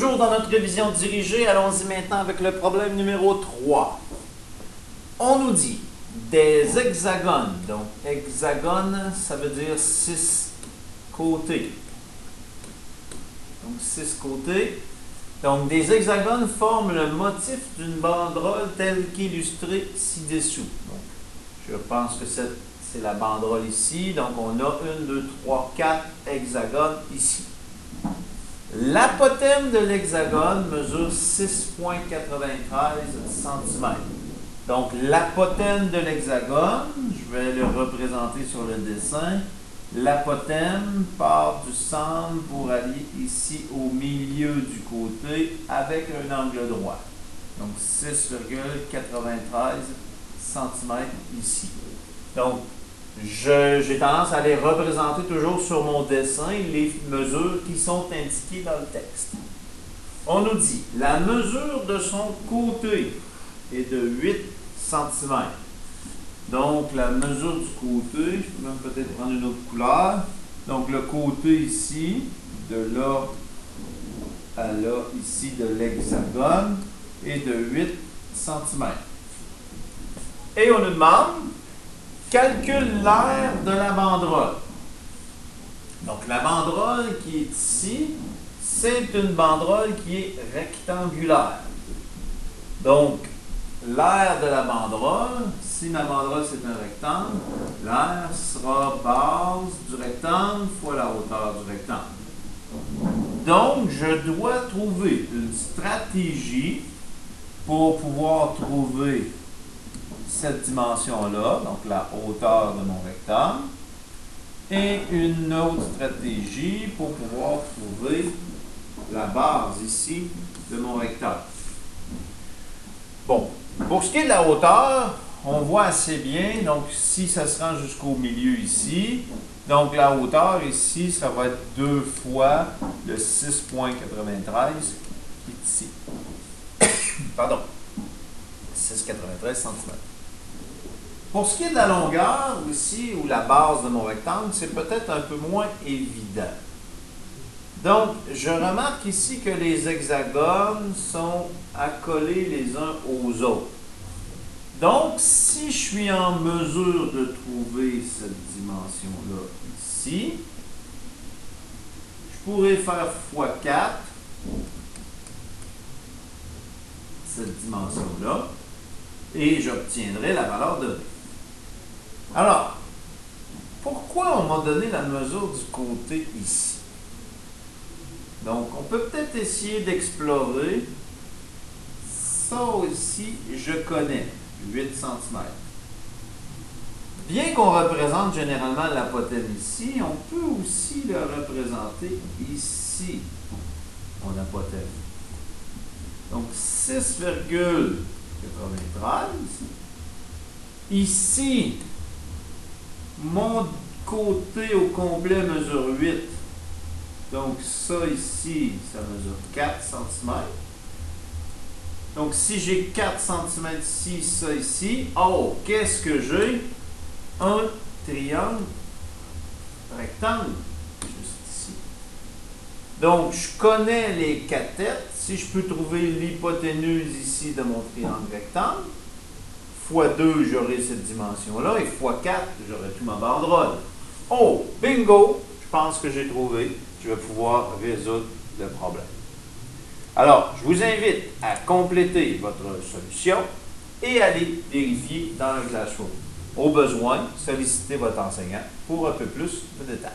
Toujours dans notre révision dirigée, allons-y maintenant avec le problème numéro 3. On nous dit des hexagones. Donc, hexagone, ça veut dire 6 côtés. Donc, 6 côtés. Donc, des hexagones forment le motif d'une banderole telle qu'illustrée ci-dessous. Donc, je pense que c'est la banderole ici. Donc, on a 1, 2, 3, 4 hexagones ici. L'apothème de l'hexagone mesure 6,93 cm. Donc, l'apothème de l'hexagone, je vais le représenter sur le dessin. L'apothème part du centre pour aller ici au milieu du côté avec un angle droit. Donc, 6,93 cm ici. Donc, j'ai tendance à les représenter toujours sur mon dessin, les mesures qui sont indiquées dans le texte. On nous dit, la mesure de son côté est de 8 cm. Donc, la mesure du côté, je peux même peut-être prendre une autre couleur. Donc, le côté ici, de là à là, ici, de l'hexagone, est de 8 cm. Et on nous demande, calcule l'aire de la banderole. Donc, la banderole qui est ici, c'est une banderole qui est rectangulaire. Donc, l'aire de la banderole, si ma banderole c'est un rectangle, l'aire sera base du rectangle fois la hauteur du rectangle. Donc, je dois trouver une stratégie pour pouvoir trouver cette dimension-là, donc la hauteur de mon rectangle, et une autre stratégie pour pouvoir trouver la base ici de mon rectangle. Bon, pour ce qui est de la hauteur, on voit assez bien, donc si ça se rend jusqu'au milieu ici, donc la hauteur ici, ça va être 2 fois le 6,93 qui est ici. Pardon, 6,93 cm. Pour ce qui est de la longueur ici, ou la base de mon rectangle, c'est peut-être un peu moins évident. Donc, je remarque ici que les hexagones sont accolés les uns aux autres. Donc, si je suis en mesure de trouver cette dimension-là ici, je pourrais faire x4 cette dimension-là et j'obtiendrai la valeur de B. Alors, pourquoi on m'a donné la mesure du côté ici? Donc, on peut peut-être essayer d'explorer. Ça aussi, je connais, 8 cm. Bien qu'on représente généralement l'apothème ici, on peut aussi le représenter ici, mon apothème. Donc, 6,93. Ici, mon côté au complet mesure 8. Donc, ça ici, ça mesure 4 cm. Donc, si j'ai 4 cm ici, ça ici, oh, qu'est-ce que j'ai? Un triangle rectangle, juste ici. Donc, je connais les cathètes. Si je peux trouver l'hypoténuse ici de mon triangle rectangle, x2, j'aurai cette dimension-là, et x4, j'aurai tout ma banderole. Oh, bingo! Je pense que j'ai trouvé. Je vais pouvoir résoudre le problème. Alors, je vous invite à compléter votre solution et à aller vérifier dans le Classroom. Au besoin, sollicitez votre enseignant pour un peu plus de détails.